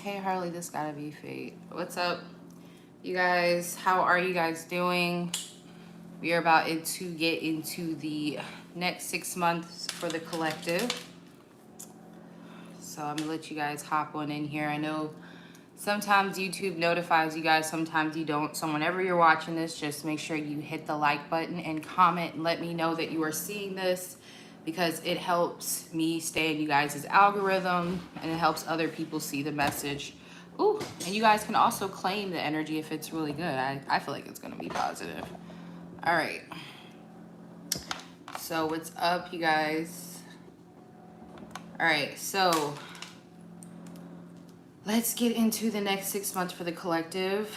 Hey Harley, this gotta be fate. What's up, you guys? How are you guys doing? We are about to get into the next 6 months for the collective. So I'm gonna let you guys hop on in here. I know sometimes YouTube notifies you guys, sometimes you don't. So whenever you're watching this, just make sure you hit the like button and comment and let me know that you are seeing this, because it helps me stay in you guys' algorithm and it helps other people see the message. Ooh, and you guys can also claim the energy if it's really good. I feel like it's gonna be positive. All right. So what's up, you guys? All right, so let's get into the next 6 months for the collective.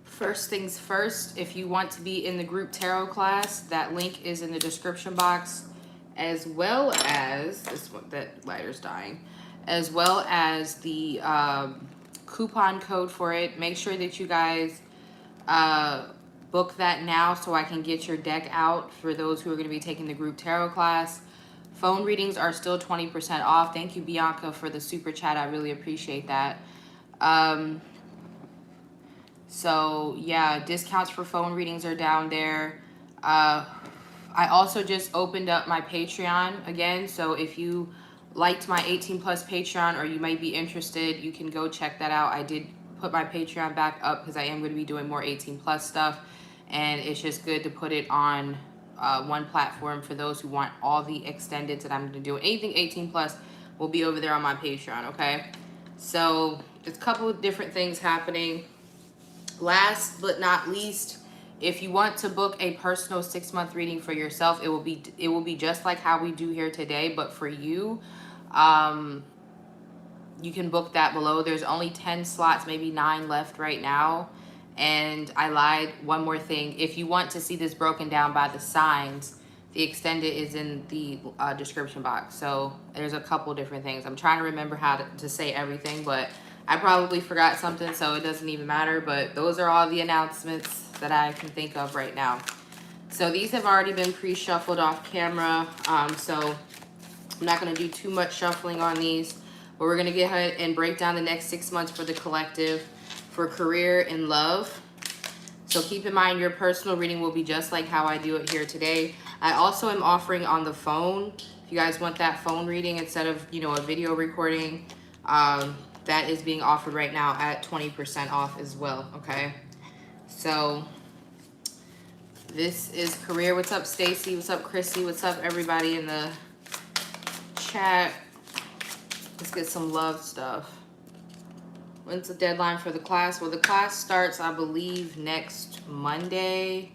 First things first, if you want to be in the group tarot class, that link is in the description box, as well as this one, that lighter's dying, as well as the coupon code for it. Make sure that you guys book that now so I can get your deck out for those who are going to be taking the group tarot class. Phone readings are still 20% off. Thank you, Bianca, for the super chat. I really appreciate that. So yeah, discounts for phone readings are down there. I also just opened up my Patreon again. So if you liked my 18 plus Patreon, or you might be interested, you can go check that out. I did put my Patreon back up because I am going to be doing more 18 plus stuff. And it's just good to put it on one platform for those who want all the extendeds that I'm going to do. Anything 18 plus will be over there on my Patreon, okay? So there's a couple of different things happening. Last but not least, if you want to book a personal 6-month reading for yourself, it will be just like how we do here today, but for you, you can book that below. There's only 10 slots, maybe 9 left right now. And I lied, one more thing. If you want to see this broken down by the signs, the extended is in the description box. So there's a couple different things. I'm trying to remember how to say everything, but I probably forgot something, so it doesn't even matter. But those are all the announcements that I can think of right now. So these have already been pre-shuffled off camera. So I'm not going to do too much shuffling on these, but we're going to get ahead and break down the next 6 months for the collective for career and love. So keep in mind, your personal reading will be just like how I do it here today. I also am offering on the phone. If you guys want that phone reading instead of, a video recording, that is being offered right now at 20% off as well, okay? So this is career. What's up, Stacy? What's up, Chrissy? What's up, everybody in the chat? Let's get some love stuff. When's the deadline for the class? Well, the class starts, I believe, next Monday.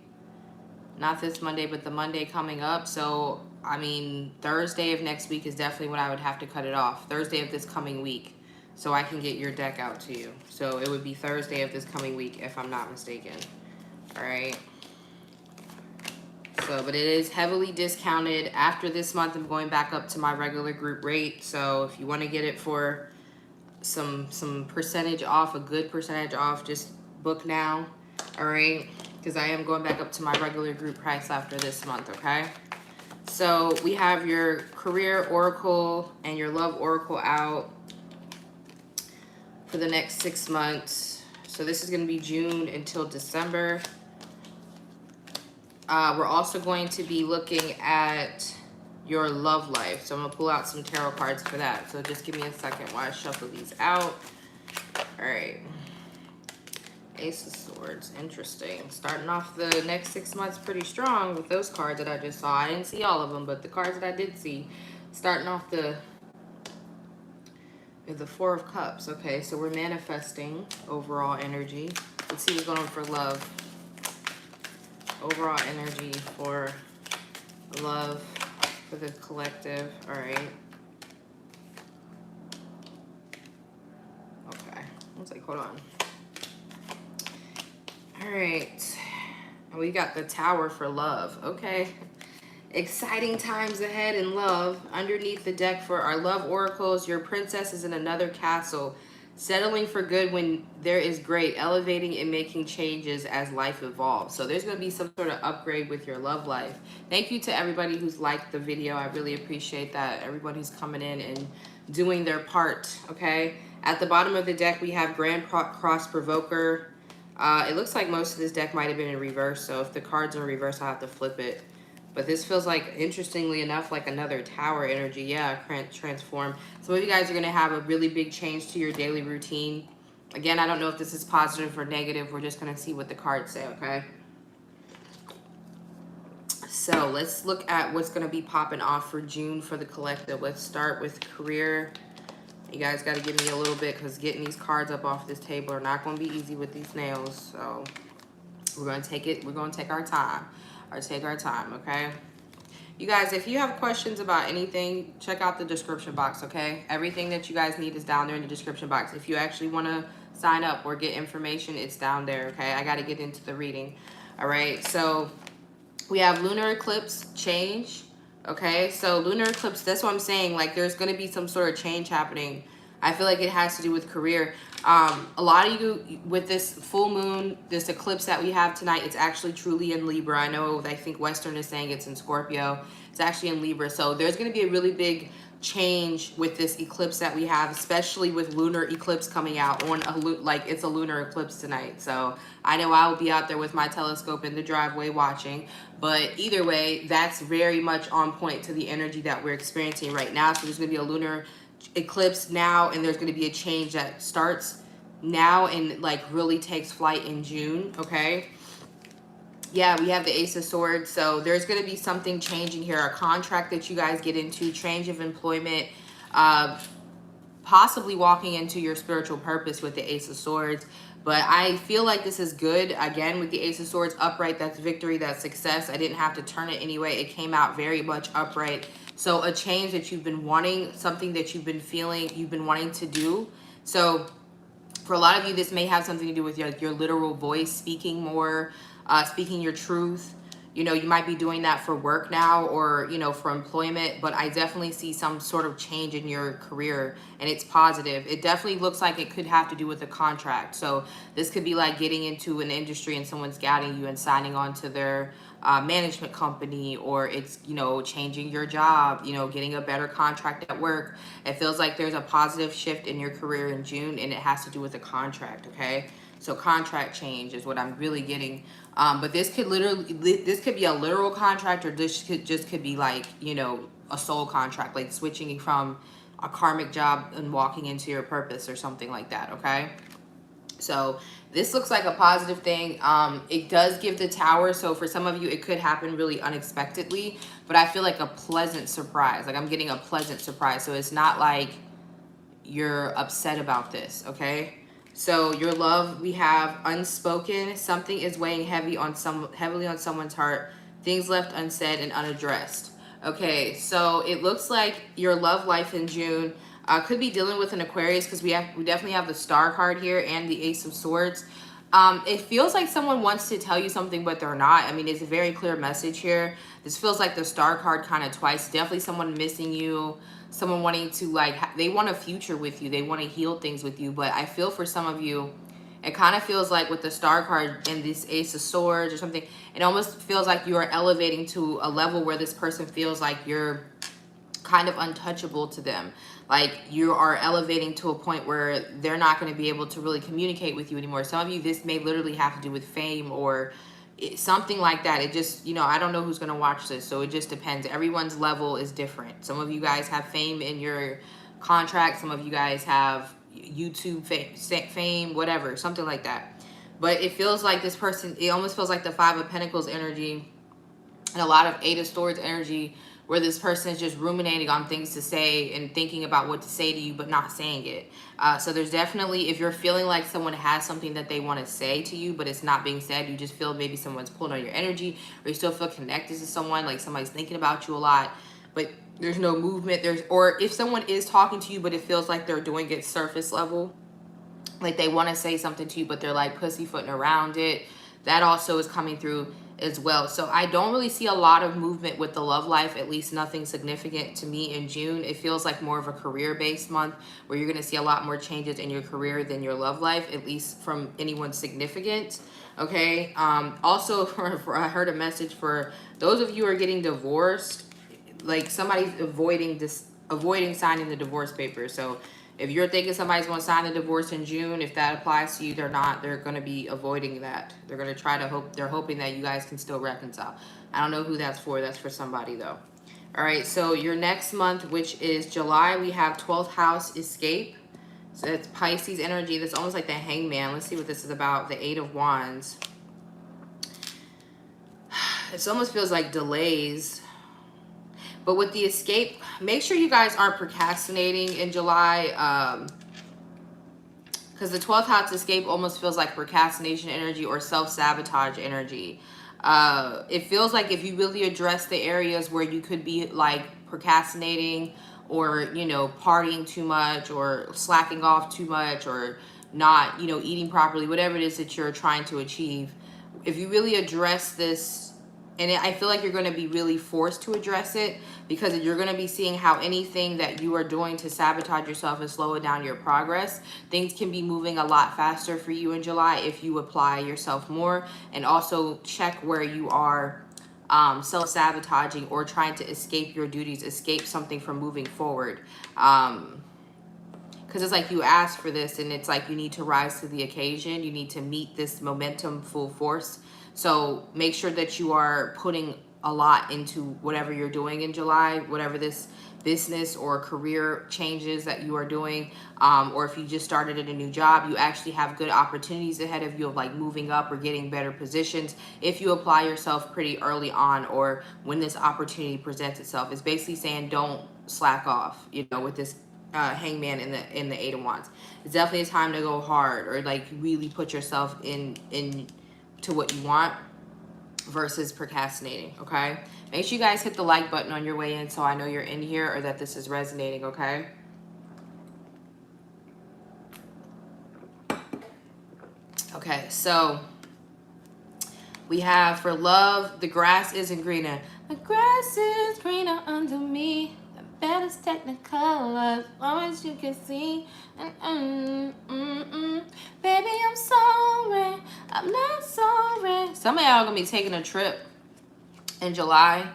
Not this Monday, but the Monday coming up. So, I mean, Thursday of next week is definitely when I would have to cut it off. Thursday of this coming week, so I can get your deck out to you. So it would be Thursday of this coming week, if I'm not mistaken. All right. So, but it is heavily discounted. After this month, I'm going back up to my regular group rate. So if you want to get it for some percentage off, a good percentage off, just book now. All right, because I am going back up to my regular group price after this month. Okay, so we have your career oracle and your love oracle out for the next 6 months. So this is going to be June until December. We're also going to be looking at your love life. So I'm going to pull out some tarot cards for that. So just give me a second while I shuffle these out. All right. Ace of Swords. Interesting. Starting off the next 6 months pretty strong with those cards that I just saw. I didn't see all of them, but the cards that I did see. Starting off the Four of Cups. Okay, so we're manifesting overall energy. Let's see what's going on for love. Overall energy for love. For the collective. All right. Okay. Let's like, hold on. All right. We got the Tower for love. Okay. Exciting times ahead in love. Underneath the deck for our love oracles, your princess is in another castle. Settling for good when there is great, elevating and making changes as life evolves. So there's going to be some sort of upgrade with your love life. Thank you to everybody who's liked the video. I really appreciate that. Everybody's coming in and doing their part, okay? At the bottom of the deck, we have Grand Cross Provoker. It looks like most of this deck might have been in reverse, so if the card's in reverse, I'll have to flip it. But this feels like, interestingly enough, like another tower energy. Yeah, transform. Some of you guys are going to have a really big change to your daily routine. Again, I don't know if this is positive or negative. We're just going to see what the cards say, okay? So let's look at what's going to be popping off for June for the collective. Let's start with career. You guys got to give me a little bit because getting these cards up off this table are not going to be easy with these nails. So we're going to take it. We're going to take our time. Take our time, okay? You guys, if you have questions about anything, check out the description box, okay? Everything that you guys need is down there in the description box. If you actually want to sign up or get information, it's down there, okay? I got to get into the reading, all right? So we have lunar eclipse change, okay? So lunar eclipse, that's what I'm saying. Like, there's going to be some sort of change happening. I feel like it has to do with career. A lot of you, with this full moon, this eclipse that we have tonight, it's actually truly in Libra. I know, I think Western is saying it's in Scorpio. It's actually in Libra. So there's going to be a really big change with this eclipse that we have, especially with lunar eclipse coming out on like it's a lunar eclipse tonight. So I know I will be out there with my telescope in the driveway watching, but either way, that's very much on point to the energy that we're experiencing right now. So there's going to be a lunar eclipse now, and there's going to be a change that starts now and like really takes flight in June, okay? Yeah, we have the Ace of Swords. So there's going to be something changing here, a contract that you guys get into, change of employment, possibly walking into your spiritual purpose with the Ace of Swords. But I feel like this is good. Again, with the Ace of Swords upright, that's victory, that's success. I didn't have to turn it anyway. It came out very much upright. So a change that you've been wanting, something that you've been feeling, you've been wanting to do. So for a lot of you, this may have something to do with your literal voice, speaking more, speaking your truth. You know, you might be doing that for work now or, you know, for employment, but I definitely see some sort of change in your career and it's positive. It definitely looks like it could have to do with a contract. So this could be like getting into an industry and someone's guiding you and signing on to their management company, or it's, you know, changing your job, you know, getting a better contract at work. It feels like there's a positive shift in your career in June and it has to do with a contract, okay? So contract change is what I'm really getting. But this could be a literal contract, or this could be like, you know, a soul contract, like switching from a karmic job and walking into your purpose or something like that, okay? So this looks like a positive thing. It does give the Tower. So for some of you, it could happen really unexpectedly, but I feel like a pleasant surprise. Like I'm getting a pleasant surprise. So it's not like you're upset about this, okay? So your love, we have unspoken. Something is weighing heavily on someone's heart. Things left unsaid and unaddressed. Okay, so it looks like your love life in June could be dealing with an Aquarius, because we definitely have the Star card here and the Ace of Swords. It feels like someone wants to tell you something, but they're not. I mean, it's a very clear message here. This feels like the Star card kind of twice. Definitely someone missing you. Someone wanting to, like, they want a future with you. They want to heal things with you. But I feel for some of you, it kind of feels like with the Star card and this Ace of Swords or something, it almost feels like you are elevating to a level where this person feels like you're kind of untouchable to them. Like you are elevating to a point where they're not going to be able to really communicate with you anymore. Some of you, this may literally have to do with fame or something like that. It just, you know, I don't know who's going to watch this, so it just depends. Everyone's level is different. Some of you guys have fame in your contract. Some of you guys have YouTube fame, whatever, something like that. But it feels like this person, it almost feels like the Five of Pentacles energy and a lot of Eight of Swords energy, where this person is just ruminating on things to say and thinking about what to say to you, but not saying it. So there's definitely, if you're feeling like someone has something that they want to say to you, but it's not being said, you just feel maybe someone's pulling on your energy, or you still feel connected to someone, like somebody's thinking about you a lot, but there's no movement. Or if someone is talking to you, but it feels like they're doing it surface level, like they want to say something to you, but they're like pussyfooting around it. That also is coming through. as well. So I don't really see a lot of movement with the love life, at least nothing significant to me in June. It feels like more of a career-based month where you're going to see a lot more changes in your career than your love life, at least from anyone significant. Okay. Also, I heard a message for those of you who are getting divorced, like somebody's avoiding signing the divorce papers. So if you're thinking somebody's going to sign the divorce in June, if that applies to you, they're going to be avoiding that. They're going to try to they're hoping that you guys can still reconcile. I don't know who that's for. That's for somebody though. All right, so your next month, which is July, we have 12th house escape. So it's Pisces energy. That's almost like the hangman. Let's see what this is about. The 8 of Wands. It almost feels like delays. But with the escape, make sure you guys aren't procrastinating in July. Because the 12th house escape almost feels like procrastination energy or self-sabotage energy. It feels like if you really address the areas where you could be like procrastinating or, you know, partying too much or slacking off too much or not, you know, eating properly, whatever it is that you're trying to achieve. If you really address this, and I feel like you're going to be really forced to address it because you're going to be seeing how anything that you are doing to sabotage yourself and slow down your progress, things can be moving a lot faster for you in July if you apply yourself more, and also check where you are self-sabotaging or trying to escape your duties, escape something from moving forward. Because it's like you asked for this and it's like you need to rise to the occasion. You need to meet this momentum full force. So make sure that you are putting a lot into whatever you're doing in July, whatever this business or career changes that you are doing, or if you just started at a new job, you actually have good opportunities ahead of you of like moving up or getting better positions if you apply yourself pretty early on or when this opportunity presents itself. It's basically saying don't slack off, you know, with this hangman in the 8 of Wands. It's definitely a time to go hard or like really put yourself in to what you want versus procrastinating. Okay, make sure you guys hit the like button on your way in so I know you're in here or that this is resonating. Okay, okay, so we have for love, the grass isn't greener. The grass is greener under me. The bed is technicolor, as long as you can see. Baby, I'm sorry. I'm not sorry. Some of y'all gonna be taking a trip in July.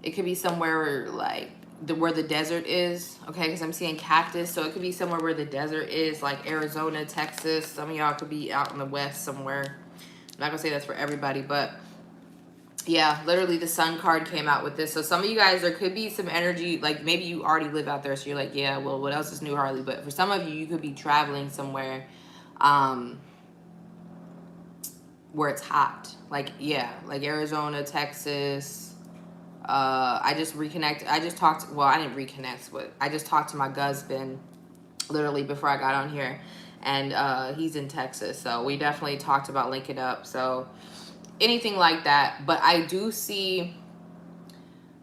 It could be somewhere like where the desert is, okay? Because I'm seeing cactus, so it could be somewhere where the desert is, like Arizona, Texas. Some of y'all could be out in the west somewhere. I'm not gonna say that's for everybody, but yeah, literally the sun card came out with this. So some of you guys, there could be some energy, like maybe you already live out there, so you're like, yeah, well, what else is new, Harley? But for some of you, you could be traveling somewhere where it's hot. Like, yeah, like Arizona, Texas. I just talked, well, I didn't reconnect, but I just talked to my husband literally before I got on here, and he's in Texas. So we definitely talked about linking up. So anything like that. But I do see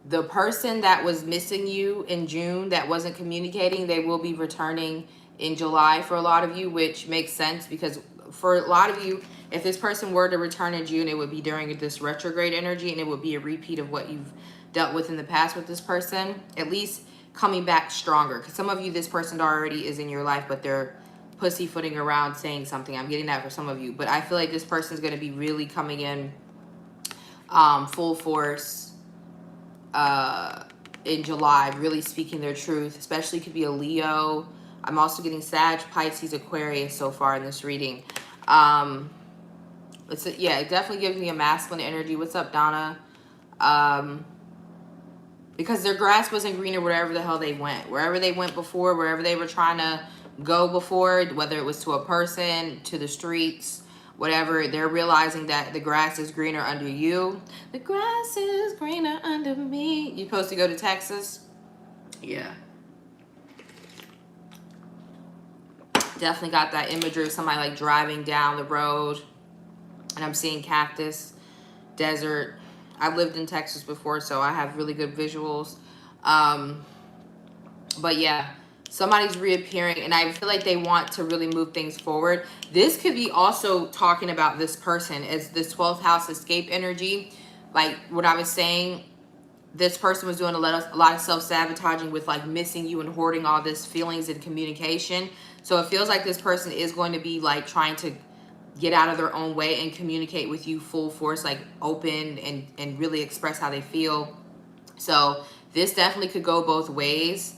the person that was missing you in June that wasn't communicating, they will be returning in July for a lot of you, which makes sense because for a lot of you, if this person were to return in June, it would be during this retrograde energy and it would be a repeat of what you've dealt with in the past with this person, at least coming back stronger. Because some of you, this person already is in your life, but they're pussyfooting around saying something. I'm getting that for some of you, but I feel like this person is going to be really coming in full force in July, really speaking their truth. Especially could be a Leo. I'm also getting Sag, Pisces, Aquarius so far in this reading. Yeah, it definitely gives me a masculine energy. What's up, Donna? Because their grass wasn't greener wherever the hell they went. Wherever they went before, wherever they were trying to go before, whether it was to a person, to the streets, whatever, they're realizing that the grass is greener under you. The grass is greener under me. You supposed to go to Texas? Yeah. Definitely got that imagery of somebody like driving down the road and I'm seeing cactus, desert. I've lived in Texas before, so I have really good visuals. But yeah, Somebody's reappearing, and I feel like they want to really move things forward. This could be also talking about this person as this 12th house escape energy. Like what I was saying, this person was doing a lot of self-sabotaging with like missing you and hoarding all this feelings and communication. So it feels like this person is going to be like trying to get out of their own way and communicate with you full force, like open and really express how they feel. So this definitely could go both ways.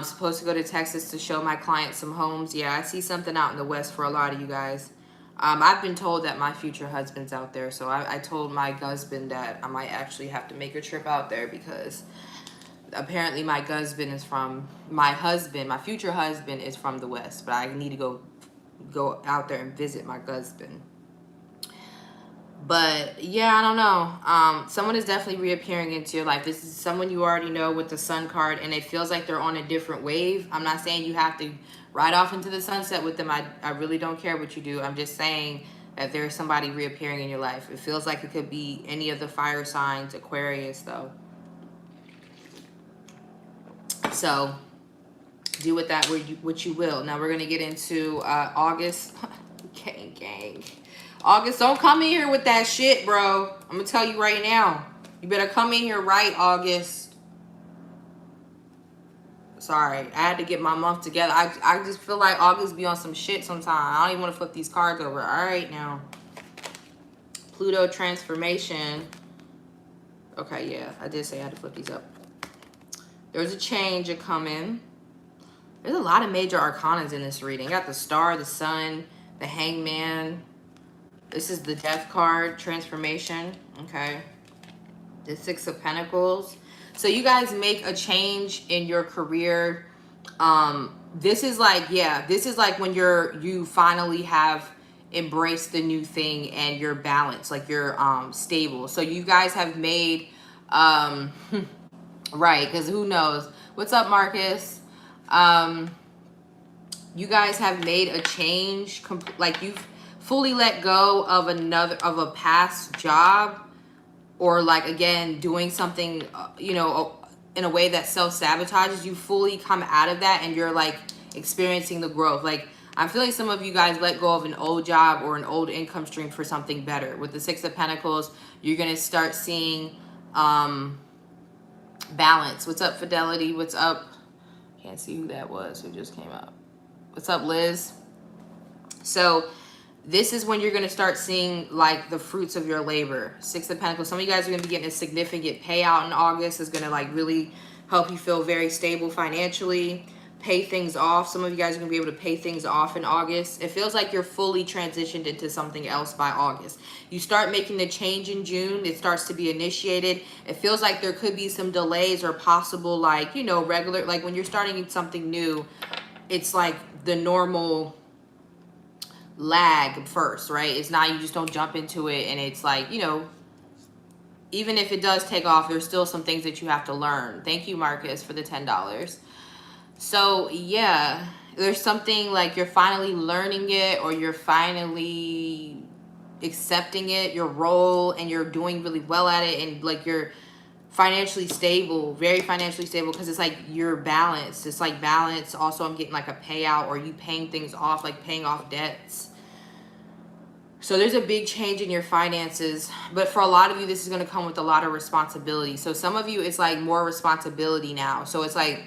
Supposed to go to Texas to show my clients some homes. Yeah, I see something out in the West for a lot of you guys. I've been told that my future husband's out there, so I told my husband that I might actually have to make a trip out there because apparently my future husband is from the West, but I need to go out there and visit my husband. But yeah, I don't know. Someone is definitely reappearing into your life. This is someone you already know with the Sun card, and it feels like they're on a different wave. I'm not saying you have to ride off into the sunset with them. I really don't care what you do. I'm just saying that there's somebody reappearing in your life. It feels like it could be any of the fire signs, Aquarius, though. So do with that what you will. Now we're going to get into August. Gang. August, don't come in here with that shit, bro. I'm going to tell you right now. You better come in here right, August. Sorry, I had to get my month together. I just feel like August be on some shit sometimes. I don't even want to flip these cards over. All right, now. Pluto transformation. Okay, yeah, I did say I had to flip these up. There's a change a coming. There's a lot of major arcanas in this reading. You got the Star, the Sun, the Hangman. This is the Death card, transformation. Okay. The Six of Pentacles. So you guys make a change in your career. This is like, yeah, this is like when you finally have embraced the new thing and you're balanced, like you're stable. So you guys have made right, because who knows? What's up, Marcus? You guys have made a change, like you've fully let go of a past job, or like again doing something in a way that self-sabotages. You fully come out of that and you're like experiencing the growth. Like I'm feeling some of you guys let go of an old job or an old income stream for something better. With the Six of Pentacles, you're gonna start seeing balance. What's up, Fidelity? What's up? Can't see who that was who just came up. What's up, Liz? So this is when you're going to start seeing like the fruits of your labor. Six of Pentacles. Some of you guys are going to be getting a significant payout in August. It's going to like really help you feel very stable financially. Pay things off. Some of you guys are going to be able to pay things off in August. It feels like you're fully transitioned into something else by August. You start making the change in June. It starts to be initiated. It feels like there could be some delays or possible like, regular, like when you're starting something new, it's like the normal lag first, right? It's not, you just don't jump into it and it's like, even if it does take off, there's still some things that you have to learn. Thank you, Marcus, for the $10. So yeah, there's something like you're finally learning it, or you're finally accepting it, your role, and you're doing really well at it, and like you're financially stable, very financially stable, because it's like you're balanced. It's like balance. Also, I'm getting like a payout, or you paying things off, like paying off debts. So there's a big change in your finances, but for a lot of you, this is going to come with a lot of responsibility. So some of you, it's like more responsibility now. So it's like,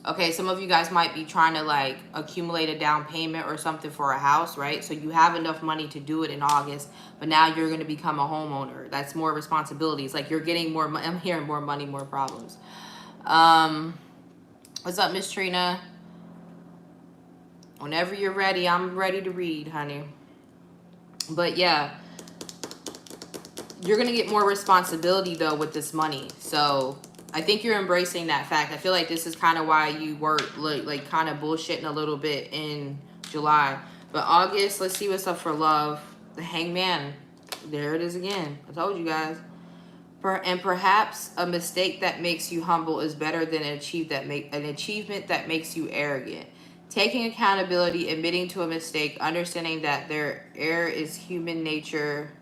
okay, some of you guys might be trying to like accumulate a down payment or something for a house, right? So you have enough money to do it in August, but now you're going to become a homeowner. That's more responsibility. It's like you're getting more money. I'm hearing more money, more problems. What's up, Miss Trina? Whenever you're ready, I'm ready to read, honey. But yeah, you're going to get more responsibility though with this money. So I think you're embracing that fact. I feel like this is kind of why you were like kind of bullshitting a little bit in July. But August, let's see what's up for love. The Hangman. There it is again. I told you guys. And perhaps a mistake that makes you humble is better than an achievement that makes you arrogant. Taking accountability, admitting to a mistake, understanding that their error is human nature.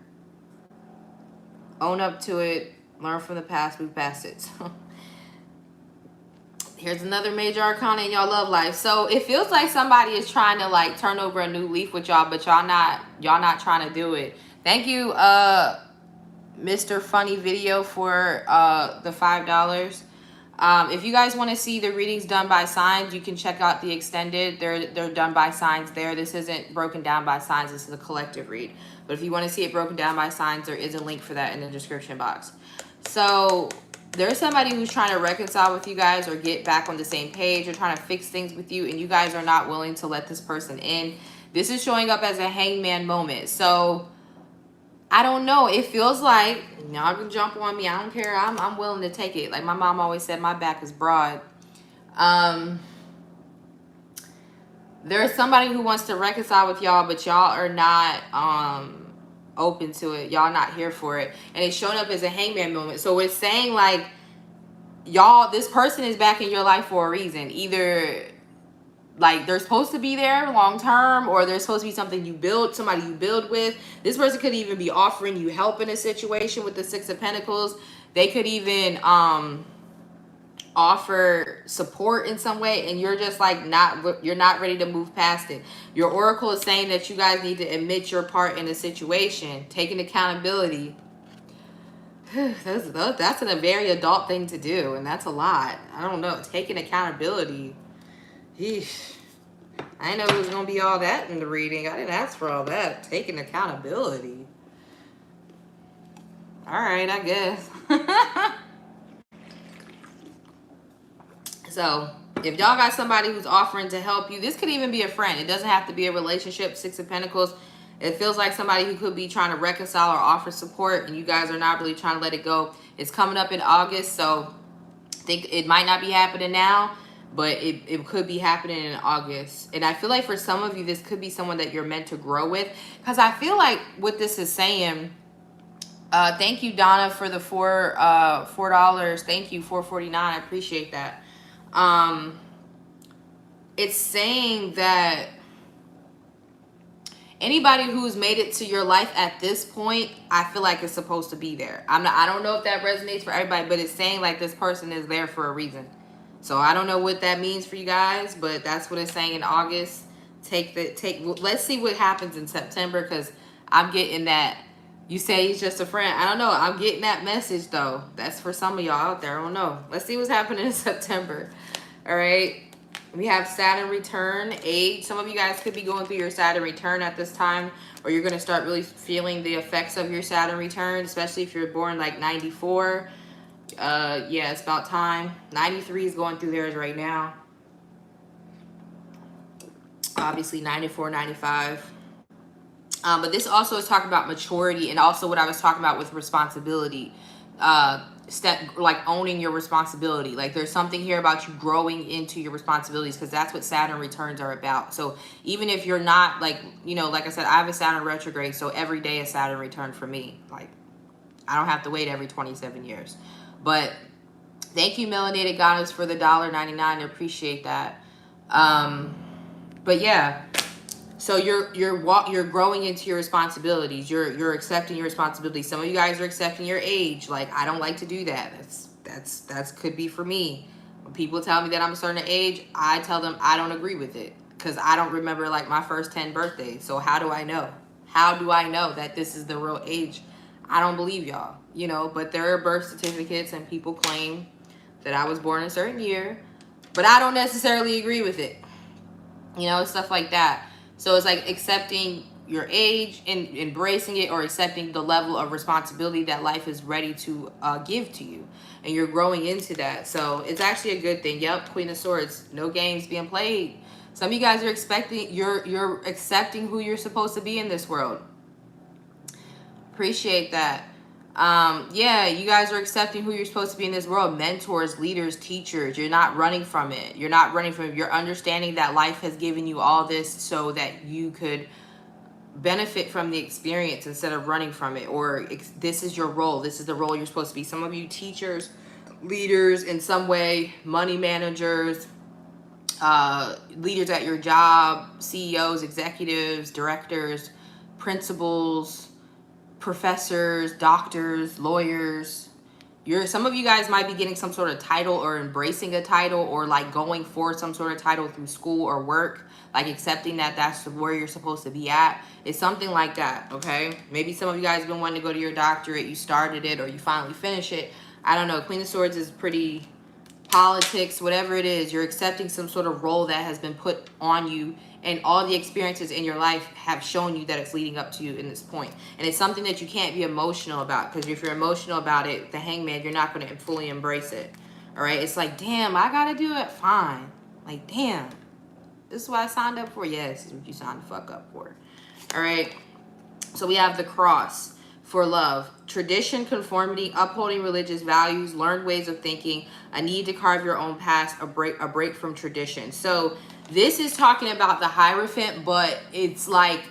Own up to it. Learn from the past, move past it. Here's another major arcana in y'all love life. So it feels like somebody is trying to like turn over a new leaf with y'all, but y'all not trying to do it. Thank you, Mr. Funny Video, for the $5. If you guys want to see the readings done by signs, you can check out the extended. They're done by signs there. This isn't broken down by signs. This is a collective read. But if you want to see it broken down by signs, there is a link for that in the description box. So there's somebody who's trying to reconcile with you guys or get back on the same page or trying to fix things with you, and you guys are not willing to let this person in. This is showing up as a hangman moment. So I don't know. It feels like y'all can jump on me. I don't care. I'm willing to take it. Like my mom always said, my back is broad. There's somebody who wants to reconcile with y'all, but y'all are not open to it. Y'all not here for it. And it's showing up as a hangman moment. So it's saying like y'all, this person is back in your life for a reason. Either like they're supposed to be there long term, or there's supposed to be something you build, somebody you build with. This person could even be offering you help in a situation with the Six of Pentacles. They could even offer support in some way, and you're just like you're not ready to move past it. Your oracle is saying that you guys need to admit your part in the situation, taking accountability. That's a very adult thing to do, and that's a lot. I don't know, taking accountability. Eesh. I didn't know it was going to be all that in the reading. I didn't ask for all that. Taking accountability. All right, I guess. So, if y'all got somebody who's offering to help you, this could even be a friend. It doesn't have to be a relationship. Six of Pentacles. It feels like somebody who could be trying to reconcile or offer support, and you guys are not really trying to let it go. It's coming up in August, so I think it might not be happening now, but it could be happening in August. And I feel like for some of you, this could be someone that you're meant to grow with. Because I feel like what this is saying, thank you, Donna, for the $4. Thank you, $4.49. I appreciate that. It's saying that anybody who's made it to your life at this point, I feel like is supposed to be there. I don't know if that resonates for everybody, but it's saying like this person is there for a reason. So I don't know what that means for you guys, but that's what it's saying in August. Let's see what happens in September, because I'm getting that. You say he's just a friend. I don't know. I'm getting that message though. That's for some of y'all out there. I don't know. Let's see what's happening in September. All right. We have Saturn return, age. Some of you guys could be going through your Saturn return at this time, or you're going to start really feeling the effects of your Saturn return, especially if you're born like 94. Yeah, it's about time. 93 is going through theirs right now. Obviously 94, 95. But this also is talking about maturity, and also what I was talking about with responsibility. Like owning your responsibility. Like there's something here about you growing into your responsibilities, because that's what Saturn returns are about. So even if you're not like, you know, like I said, I have a Saturn retrograde, so every day is Saturn return for me. Like I don't have to wait every 27 years. But thank you, Melanated Goddess, for the $1.99. I appreciate that. But yeah, so you're growing into your responsibilities. You're accepting your responsibilities. Some of you guys are accepting your age. Like I don't like to do that. That's could be for me. When people tell me that I'm a certain age, I tell them I don't agree with it, because I don't remember like my first 10 birthdays. So how do I know? How do I know that this is the real age? I don't believe y'all, you know, but there are birth certificates and people claim that I was born a certain year, but I don't necessarily agree with it. You know, stuff like that. So it's like accepting your age and embracing it, or accepting the level of responsibility that life is ready to give to you. And you're growing into that. So it's actually a good thing. Yep, Queen of Swords. No games being played. Some of you guys are you're accepting who you're supposed to be in this world. Appreciate that. Yeah, you guys are accepting who you're supposed to be in this world. Mentors, leaders, teachers. You're not running from it. You're not running from it. You're understanding that life has given you all this so that you could benefit from the experience instead of running from it. Or this is your role. This is the role you're supposed to be. Some of you teachers, leaders in some way, money managers, leaders at your job, CEOs, executives, directors, principals, professors, doctors, lawyers. Some of you guys might be getting some sort of title or embracing a title or like going for some sort of title through school or work, like accepting that that's where you're supposed to be at. It's something like that, okay? Maybe some of you guys have been wanting to go to your doctorate, you started it or you finally finish it. I don't know. Queen of Swords is pretty politics, whatever it is. You're accepting some sort of role that has been put on you, and all the experiences in your life have shown you that it's leading up to you in this point. And it's something that you can't be emotional about, because if you're emotional about it, the Hangman, you're not going to fully embrace it. All right? It's like, damn, I got to do it. Fine. Like, damn. This is what I signed up for. Yes, this is what you signed the fuck up for. All right? So we have the Cross for love. Tradition, conformity, upholding religious values, learned ways of thinking, a need to carve your own path, a break from tradition. So this is talking about the Hierophant, but it's like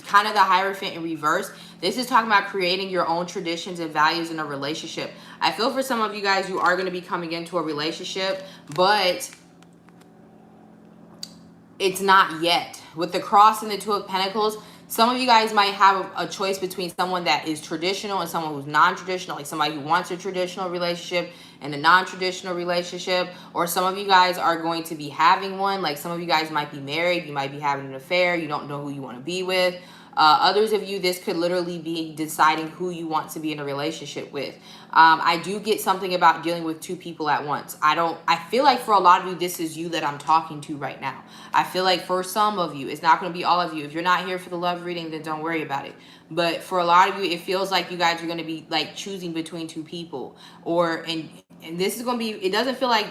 kind of the Hierophant in reverse. This is talking about creating your own traditions and values in a relationship. I feel for some of you guys, you are going to be coming into a relationship, but it's not yet. With the Cross and the Two of Pentacles, some of you guys might have a choice between someone that is traditional and someone who's non-traditional, like somebody who wants a traditional relationship and a non-traditional relationship. Or some of you guys are going to be having one. Like some of you guys might be married, you might be having an affair, you don't know who you want to be with. Others of you, this could literally be deciding who you want to be in a relationship with. I do get something about dealing with two people at once. I feel like for a lot of you, this is you that I'm talking to right now. I feel like for some of you, it's not going to be all of you. If you're not here for the love reading, then don't worry about it. But for a lot of you, it feels like you guys are going to be like choosing between two people. And this is going to be, it doesn't feel like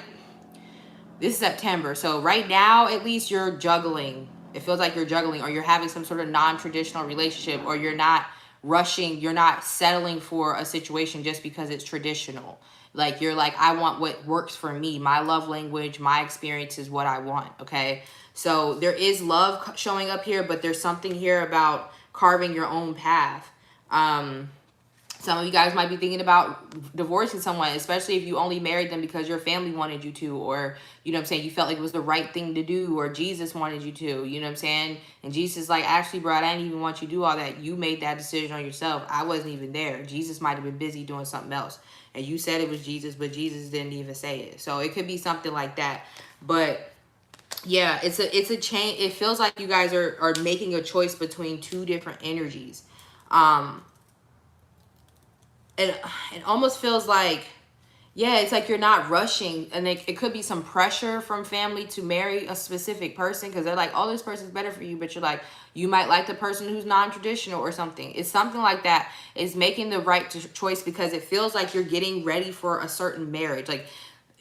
this is September. So right now, at least you're juggling. It feels like you're juggling, or you're having some sort of non-traditional relationship, or you're not rushing, you're not settling for a situation just because it's traditional. Like you're like, I want what works for me. My love language, my experience is what I want, okay? So there is love showing up here, but there's something here about carving your own path. Some of you guys might be thinking about divorcing someone, especially if you only married them because your family wanted you to, or, you know what I'm saying, you felt like it was the right thing to do, or Jesus wanted you to, you know what I'm saying? And Jesus is like, actually, bro, I didn't even want you to do all that. You made that decision on yourself. I wasn't even there. Jesus might have been busy doing something else. And you said it was Jesus, but Jesus didn't even say it. So it could be something like that. But yeah, it's a change. It feels like you guys are making a choice between two different energies. It almost feels like, yeah, it's like you're not rushing, and it could be some pressure from family to marry a specific person, because they're like, oh, this person's better for you, but you're like, you might like the person who's non-traditional or something. It's something like that. It's making the right choice, because it feels like you're getting ready for a certain marriage, like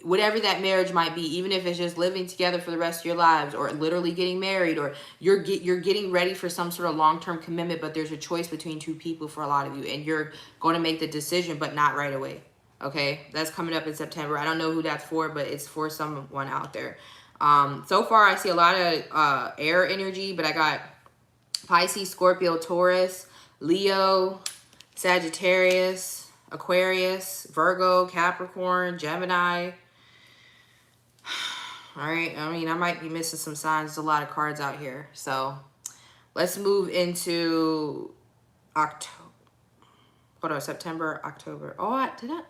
whatever that marriage might be, even if it's just living together for the rest of your lives, or literally getting married, or you're getting ready for some sort of long-term commitment, but there's a choice between two people for a lot of you, and you're going to make the decision, but not right away. Okay, that's coming up in September. I don't know who that's for, but it's for someone out there. So far, I see a lot of air energy, but I got Pisces, Scorpio, Taurus, Leo, Sagittarius, Aquarius, Virgo, Capricorn, Gemini. All right, I mean, I might be missing some signs. There's a lot of cards out here. So let's move into October. Hold on, September, October. Oh, did I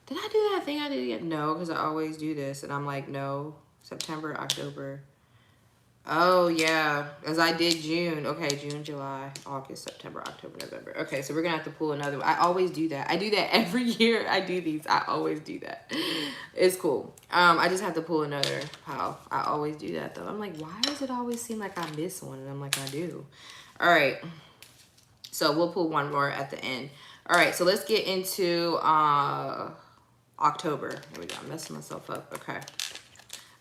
do that thing I did again? No, because I always do this. And I'm like, no, September, October. Oh, yeah, as I did June. Okay, June, July, August, September, October, November. Okay, so we're going to have to pull another one. I always do that. I do that every year. I do these. I always do that. It's cool. I just have to pull another pile. I always do that, though. I'm like, why does it always seem like I miss one? And I'm like, I do. All right. So we'll pull one more at the end. All right, so let's get into October. Here we go. I'm messing myself up. Okay.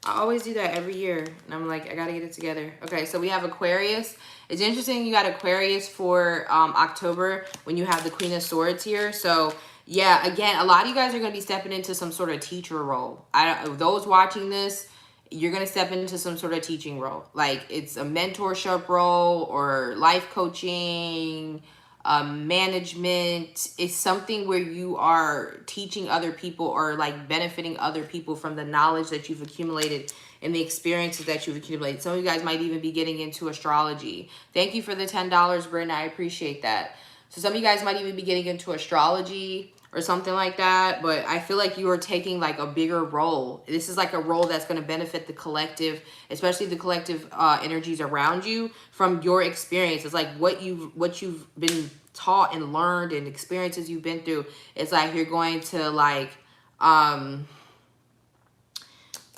I always do that every year, and I'm like, I gotta get it together. Okay, so we have Aquarius. It's interesting you got Aquarius for October when you have the Queen of Swords here. So yeah, again, a lot of you guys are gonna be stepping into some sort of teacher role. Those watching this, you're gonna step into some sort of teaching role. Like it's a mentorship role or life coaching, management. Is something where you are teaching other people or like benefiting other people from the knowledge that you've accumulated and the experiences that you've accumulated. Some of you guys might even be getting into astrology. Thank you for the $10, Bryn. I appreciate that. So some of you guys might even be getting into astrology. or something like that. But I feel like you are taking like a bigger role. This is like a role that's going to benefit the collective, especially the collective energies around you from your experience. It's like what you've been taught and learned and experiences you've been through. It's like you're going to like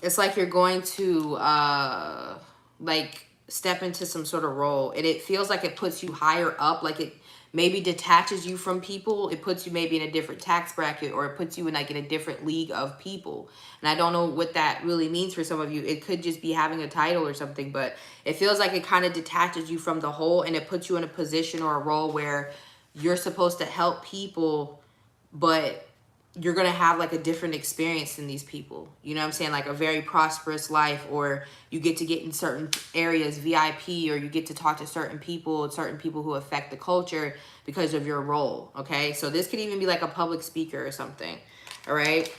it's like you're going to like step into some sort of role, and it feels like it puts you higher up, like it maybe detaches you from people. It puts you maybe in a different tax bracket, or it puts you in like in a different league of people. And I don't know what that really means for some of you. It could just be having a title or something, but it feels like it kind of detaches you from the whole, and it puts you in a position or a role where you're supposed to help people, but you're going to have like a different experience than these people. You know what I'm saying? Like a very prosperous life, or you get to get in certain areas, VIP, or you get to talk to certain people who affect the culture because of your role. Okay. So this could even be like a public speaker or something. All right.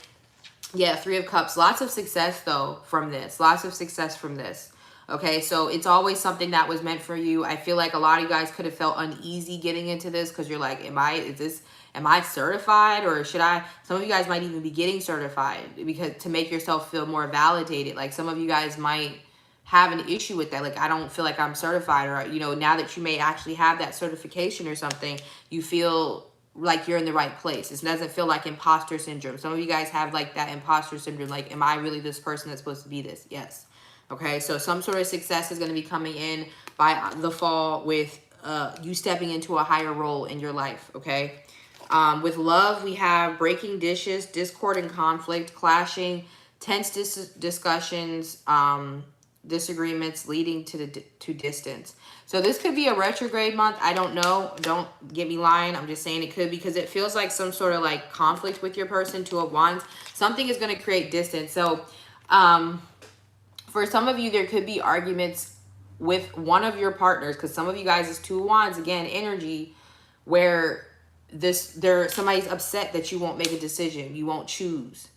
Yeah. 3 of Cups. Lots of success though from this. Lots of success from this. Okay, so it's always something that was meant for you. I feel like a lot of you guys could have felt uneasy getting into this because you're like, am I certified, or should I? Some of you guys might even be getting certified because to make yourself feel more validated. Like some of you guys might have an issue with that. Like, I don't feel like I'm certified, or, you know, now that you may actually have that certification or something, you feel like you're in the right place. It doesn't feel like imposter syndrome. Some of you guys have like that imposter syndrome. Like, am I really this person that's supposed to be this? Yes. Okay, so some sort of success is going to be coming in by the fall with you stepping into a higher role in your life, okay? With love, we have breaking dishes, discord and conflict, clashing, tense discussions, disagreements leading to distance. So this could be a retrograde month. I don't know. Don't get me lying. I'm just saying it could, because it feels like some sort of like conflict with your person. 2 of Wands. Something is going to create distance. So, for some of you, there could be arguments with one of your partners, because some of you guys is 2 of Wands, again, energy, where somebody's upset that you won't make a decision, you won't choose.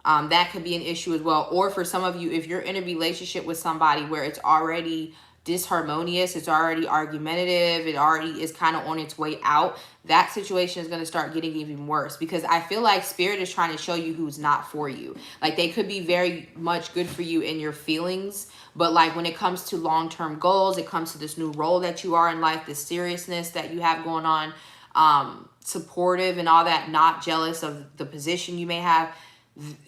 That could be an issue as well. Or for some of you, if you're in a relationship with somebody where it's already disharmonious, it's already argumentative, it already is kind of on its way out, that situation is going to start getting even worse, because I feel like Spirit is trying to show you who's not for you. Like, they could be very much good for you in your feelings, but like when it comes to long-term goals, it comes to this new role that you are in life, this seriousness that you have going on, supportive and all that, not jealous of the position you may have,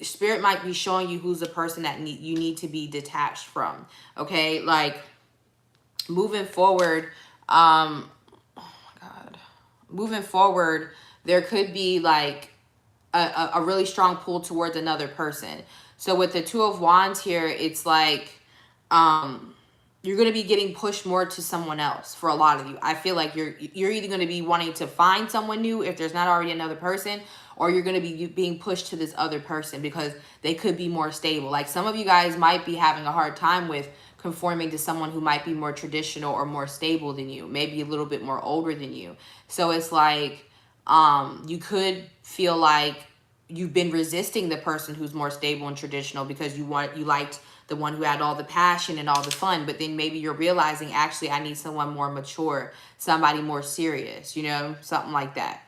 Spirit might be showing you who's the person that you need to be detached from. Okay, like moving forward, oh my God, moving forward, there could be like a really strong pull towards another person. So with the 2 of Wands here, it's like you're going to be getting pushed more to someone else for a lot of you. I feel like you're either going to be wanting to find someone new if there's not already another person, or you're going to be being pushed to this other person because they could be more stable. Like some of you guys might be having a hard time with conforming to someone who might be more traditional or more stable than you, maybe a little bit more older than you. So it's like you could feel like you've been resisting the person who's more stable and traditional because you liked the one who had all the passion and all the fun, but then maybe you're realizing, actually, I need someone more mature, somebody more serious, you know, something like that.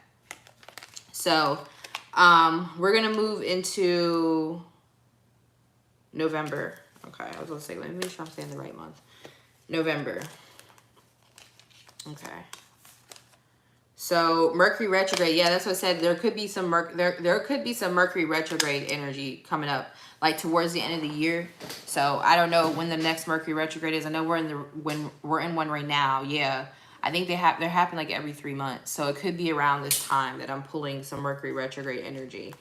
So we're going to move into November. Okay, I was going to say, let me make sure I'm saying the right month. November. Okay. So Mercury retrograde, yeah, that's what I said. There could be some there could be some Mercury retrograde energy coming up, like towards the end of the year. So I don't know when the next Mercury retrograde is. I know we're in one right now. Yeah, I think they're happening like every 3 months. So it could be around this time that I'm pulling some Mercury retrograde energy.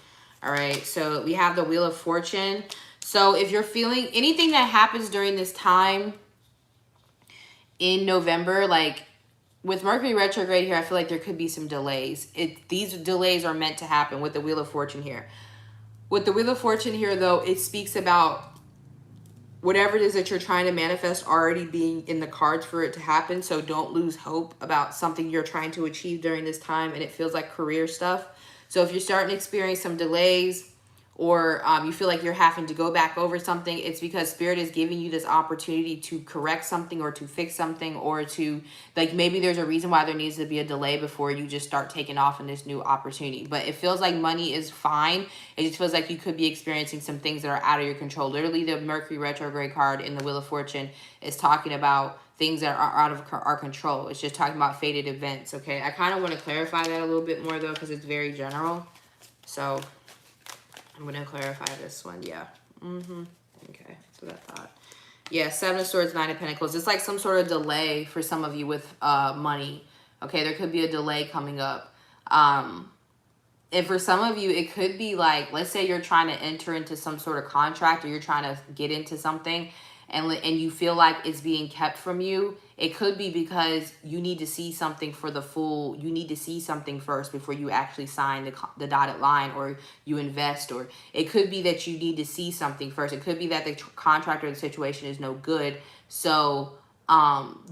All right. So we have the Wheel of Fortune. So if you're feeling anything that happens during this time in November, like, with Mercury retrograde here, I feel like there could be some delays. These delays are meant to happen with the Wheel of Fortune here. With the Wheel of Fortune here, though, it speaks about whatever it is that you're trying to manifest already being in the cards for it to happen. So don't lose hope about something you're trying to achieve during this time, and it feels like career stuff. So if you're starting to experience some delays, or you feel like you're having to go back over something, it's because Spirit is giving you this opportunity to correct something or to fix something, or to, like, maybe there's a reason why there needs to be a delay before you just start taking off in this new opportunity. But it feels like money is fine. It just feels like you could be experiencing some things that are out of your control. Literally, the Mercury retrograde card in the Wheel of Fortune is talking about things that are out of our control. It's just talking about fated events, okay? I kind of want to clarify that a little bit more, though, because it's very general. So I'm going to clarify this one. Yeah. Okay. That's what I thought. Yeah. 7 of Swords, 9 of Pentacles. It's like some sort of delay for some of you with money. Okay. There could be a delay coming up. And for some of you, it could be like, let's say you're trying to enter into some sort of contract, or you're trying to get into something, and you feel like it's being kept from you. It could be because you need to see something for the full, you need to see something first before you actually sign the dotted line, or you invest, or it could be that you need to see something first. It could be that the contract or the situation is no good. So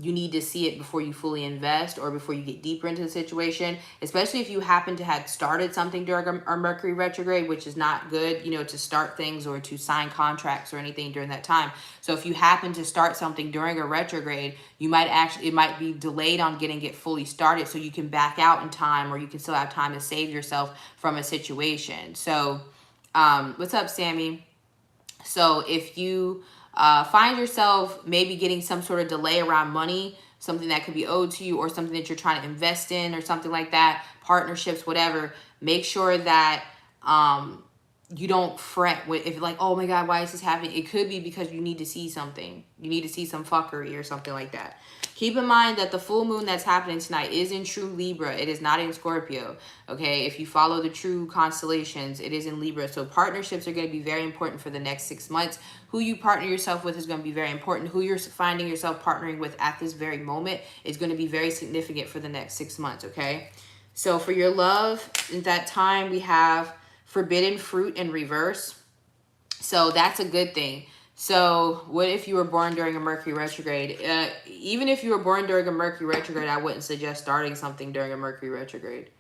you need to see it before you fully invest, or before you get deeper into the situation, especially if you happen to have started something during a Mercury retrograde, which is not good, you know, to start things or to sign contracts or anything during that time. So if you happen to start something during a retrograde, you might actually, it might be delayed on getting it fully started, so you can back out in time, or you can still have time to save yourself from a situation. So what's up, Sammy? So if you find yourself maybe getting some sort of delay around money, something that could be owed to you, or something that you're trying to invest in, or something like that, partnerships, whatever, make sure that you don't fret if you're like, oh my God, why is this happening? It could be because you need to see something. You need to see some fuckery or something like that. Keep in mind that the full moon that's happening tonight is in true Libra. It is not in Scorpio. Okay, if you follow the true constellations, it is in Libra. So partnerships are going to be very important for the next 6 months. Who you partner yourself with is going to be very important. Who you're finding yourself partnering with at this very moment is going to be very significant for the next 6 months, okay? So for your love, at that time, we have forbidden fruit in reverse. So that's a good thing. So what if you were born during a Mercury retrograde? Even if you were born during a Mercury retrograde, I wouldn't suggest starting something during a Mercury retrograde.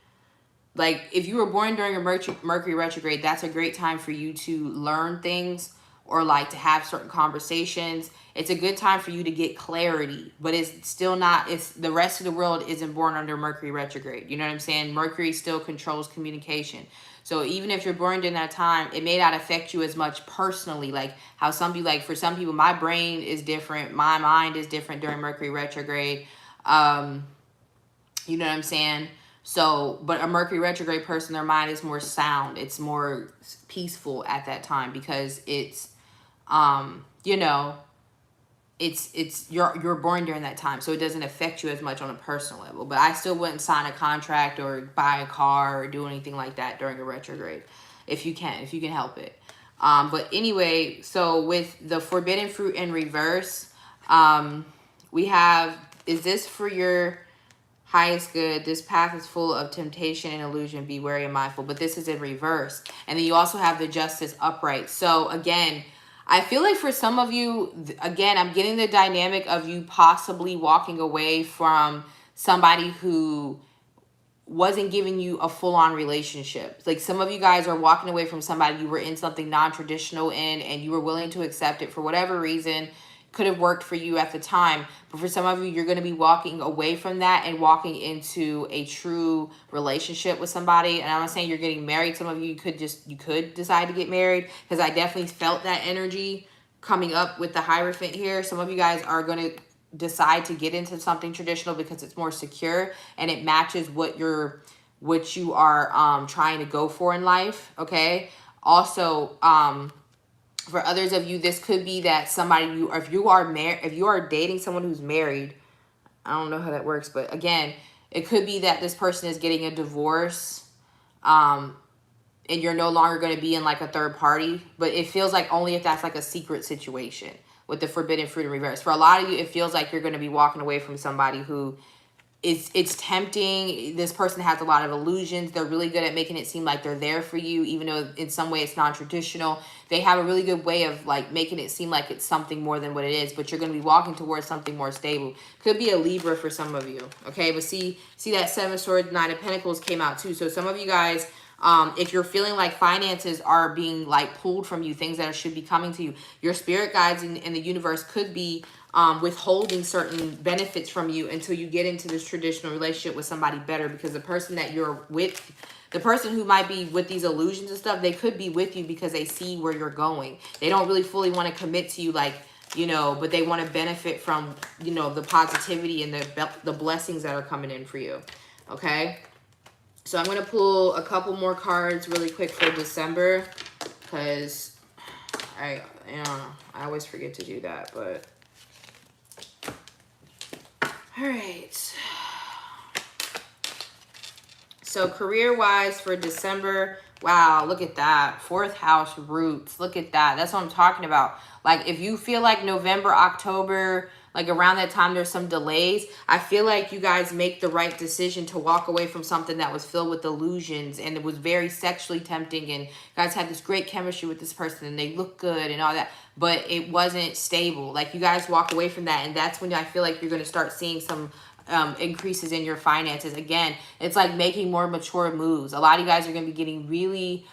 Like, if you were born during a Mercury retrograde, that's a great time for you to learn things, or like to have certain conversations. It's a good time for you to get clarity, but it's still not, it's the rest of the world isn't born under Mercury retrograde. You know what I'm saying? Mercury still controls communication. So even if you're born during that time, it may not affect you as much personally. Like how some people, like for some people, my brain is different. My mind is different during Mercury retrograde. You know what I'm saying? So, but a Mercury retrograde person, their mind is more sound. It's more peaceful at that time, because it's, you know, you're born during that time, so it doesn't affect you as much on a personal level. But I still wouldn't sign a contract or buy a car or do anything like that during a retrograde, if you can help it. But anyway, so with the forbidden fruit in reverse, we have, is this for your highest good? This path is full of temptation and illusion. Be wary and mindful. But this is in reverse. And then you also have the justice upright. So again, I feel like for some of you, again, I'm getting the dynamic of you possibly walking away from somebody who wasn't giving you a full-on relationship. Like some of you guys are walking away from somebody you were in something non-traditional in, and you were willing to accept it for whatever reason. Could have worked for you at the time, but for some of you, you're going to be walking away from that and walking into a true relationship with somebody. And I'm not saying you're getting married. Some of you could decide to get married, because I definitely felt that energy coming up with the Hierophant here. Some of you guys are going to decide to get into something traditional because it's more secure and it matches what you are trying to go for in life. Okay. Also, for others of you, this could be that somebody if you are dating someone who's married, I don't know how that works, but again, it could be that this person is getting a divorce, and you're no longer going to be in like a third party, but it feels like only if that's like a secret situation with the forbidden fruit in reverse. For a lot of you, it feels like you're going to be walking away from somebody who it's tempting. This person has a lot of illusions. They're really good at making it seem like they're there for you, even though in some way it's non-traditional. They have a really good way of like making it seem like it's something more than what it is, but you're going to be walking towards something more stable. Could be a Libra for some of you. Okay, but see that 7 of Swords, 9 of Pentacles came out too. So some of you guys If you're feeling like finances are being like pulled from you, things that should be coming to you, your spirit guides in the universe could be withholding certain benefits from you until you get into this traditional relationship with somebody better, because the person that you're with, the person who might be with these illusions and stuff, they could be with you because they see where you're going. They don't really fully want to commit to you, like, you know, but they want to benefit from, you know, the positivity and the blessings that are coming in for you. Okay. So I'm going to pull a couple more cards really quick for December, because I always forget to do that, but all right. So career-wise for December, wow, look at that. 4th house roots. Look at that. That's what I'm talking about. Like, if you feel like November, October, like around that time there's some delays, I feel like you guys make the right decision to walk away from something that was filled with illusions and it was very sexually tempting, and you guys had this great chemistry with this person and they look good and all that, but it wasn't stable. Like, you guys walk away from that, and that's when I feel like you're going to start seeing some increases in your finances. Again, it's like making more mature moves. A lot of you guys are going to be getting really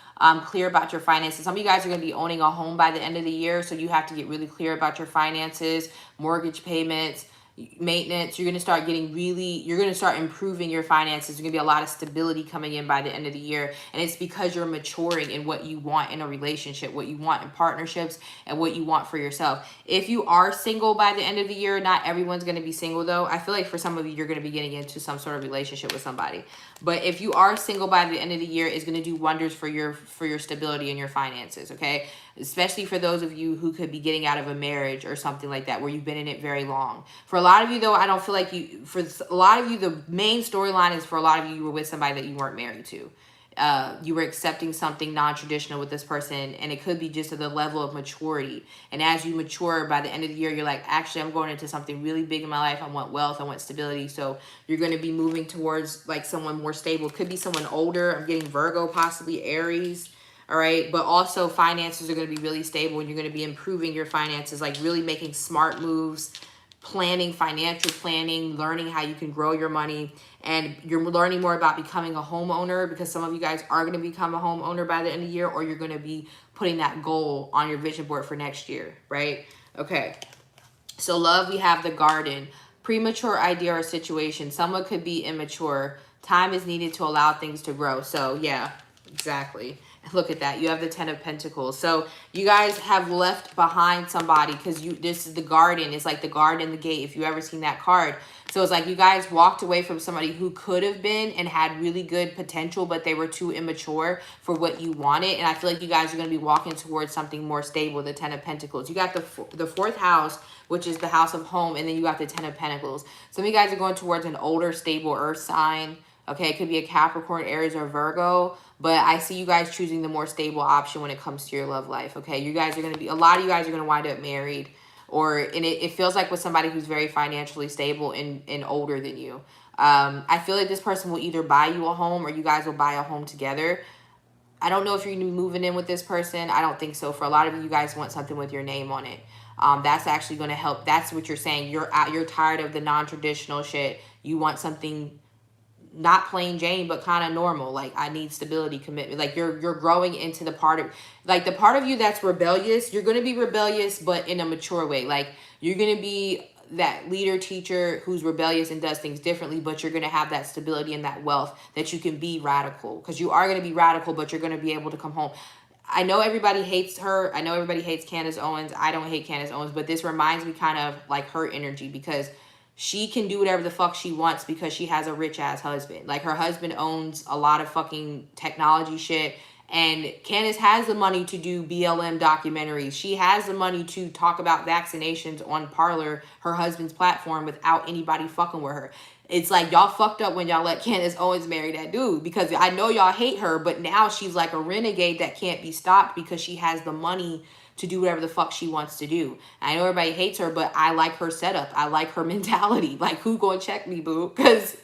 clear about your finances. Some of you guys are going to be owning a home by the end of the year, so you have to get really clear about your finances, mortgage payments, maintenance. You're going to start getting you're going to start improving your finances. There's going to be a lot of stability coming in by the end of the year, and it's because you're maturing in what you want in a relationship, what you want in partnerships, and what you want for yourself. If you are single by the end of the year, not everyone's going to be single though. I feel like for some of you, you're going to be getting into some sort of relationship with somebody, but if you are single by the end of the year, it's going to do wonders for your stability and your finances. Okay, especially for those of you who could be getting out of a marriage or something like that, where you've been in it very long. For a lot of you though, I don't feel like for a lot of you, the main storyline is for a lot of you, you were with somebody that you weren't married to. You were accepting something non-traditional with this person, and it could be just at the level of maturity. And as you mature by the end of the year, you're like, actually, I'm going into something really big in my life. I want wealth. I want stability. So you're going to be moving towards like someone more stable. It could be someone older. I'm getting Virgo, possibly Aries. All right. But also finances are going to be really stable, and you're going to be improving your finances, like really making smart moves, planning, financial planning, learning how you can grow your money. And you're learning more about becoming a homeowner, because some of you guys are going to become a homeowner by the end of the year, or you're going to be putting that goal on your vision board for next year. Right. Okay. So love, we have the Garden. Premature idea or situation. Someone could be immature. Time is needed to allow things to grow. So yeah, exactly. Look at that. You have the 10 of Pentacles. So you guys have left behind somebody, because this is the Garden. It's like the Garden, the gate, if you ever seen that card. So it's like you guys walked away from somebody who could have been and had really good potential, but they were too immature for what you wanted. And I feel like you guys are going to be walking towards something more stable, the 10 of Pentacles. You got the 4th house, which is the house of home, and then you got the 10 of Pentacles. Some of you guys are going towards an older, stable earth sign. Okay, it could be a Capricorn, Aries, or Virgo, but I see you guys choosing the more stable option when it comes to your love life. Okay, you guys are going to be, a lot of you guys are going to wind up married, and it feels like with somebody who's very financially stable and older than you. I feel like this person will either buy you a home, or you guys will buy a home together. I don't know if you're going to be moving in with this person. I don't think so. For a lot of you guys want something with your name on it. That's actually going to help. That's what you're saying. You're tired of the non-traditional shit. You want something not plain Jane, but kind of normal. Like, I need stability, commitment. Like, you're growing into the part of, like, the part of you that's rebellious. You're going to be rebellious, but in a mature way. Like, you're going to be that leader, teacher who's rebellious and does things differently, but you're going to have that stability and that wealth that you can be radical, because you are going to be radical, but you're going to be able to come home. I know everybody hates her. I know everybody hates Candace Owens. I don't hate Candace Owens, but this reminds me kind of like her energy, because she can do whatever the fuck she wants because she has a rich ass husband. Like, her husband owns a lot of fucking technology shit. And Candace has the money to do BLM documentaries. She has the money to talk about vaccinations on Parler, her husband's platform, without anybody fucking with her. It's like, y'all fucked up when y'all let Candace Owens marry that dude, because I know y'all hate her, but now she's like a renegade that can't be stopped because she has the money to do whatever the fuck she wants to do. I know everybody hates her, but I like her setup. I like her mentality. Like, who gonna check me, boo? Because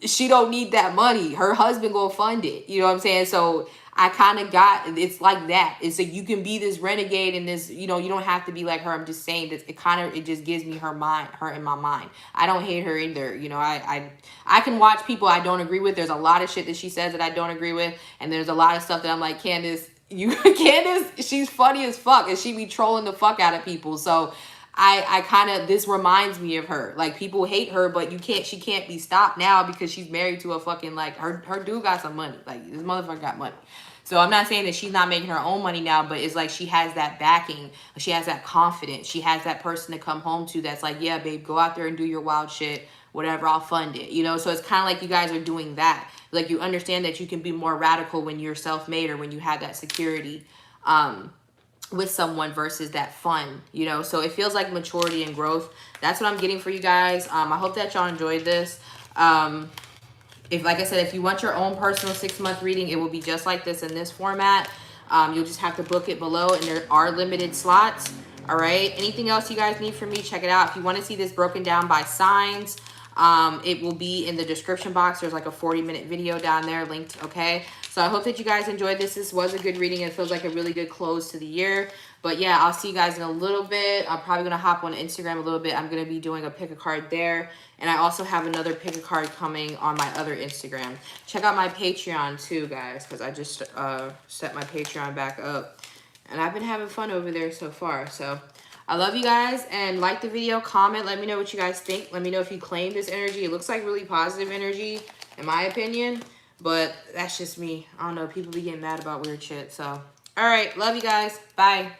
she don't need that money. Her husband gonna fund it. You know what I'm saying? So I kind of got, it's like that. It's like you can be this renegade and this, you know, you don't have to be like her. I'm just saying that it just gives me her mind, her in my mind. I don't hate her either. You know, I can watch people I don't agree with. There's a lot of shit that she says that I don't agree with. And there's a lot of stuff that I'm like, Candace, Candace, she's funny as fuck. And she be trolling the fuck out of people. So I kind of, this reminds me of her. Like, people hate her, but she can't be stopped now because she's married to a fucking, like, her dude got some money. Like, this motherfucker got money. So I'm not saying that she's not making her own money now, but it's like she has that backing. She has that confidence. She has that person to come home to that's like, yeah, babe, go out there and do your wild shit. Whatever, I'll fund it. You know, so it's kind of like you guys are doing that. Like, you understand that you can be more radical when you're self-made or when you have that security. With someone versus that fun, you know. So it feels like maturity and growth. That's what I'm getting for you guys. I hope that y'all enjoyed this. If, like I said, if you want your own personal 6-month reading, it will be just like this in this format. You'll just have to book it below, and there are limited slots. All right, anything else you guys need from me, check it out. If you want to see this broken down by signs, it will be in the description box. There's like a 40-minute video down there linked. Okay, so I hope that you guys enjoyed this. This was a good reading. It feels like a really good close to the year. But yeah, I'll see you guys in a little bit. I'm probably going to hop on Instagram a little bit. I'm going to be doing a pick a card there. And I also have another pick a card coming on my other Instagram. Check out my Patreon too, guys, because I just set my Patreon back up. And I've been having fun over there so far. So I love you guys, and like the video, comment, let me know what you guys think. Let me know if you claim this energy. It looks like really positive energy, in my opinion, but that's just me. I don't know, people be getting mad about weird shit. So, all right, love you guys. Bye.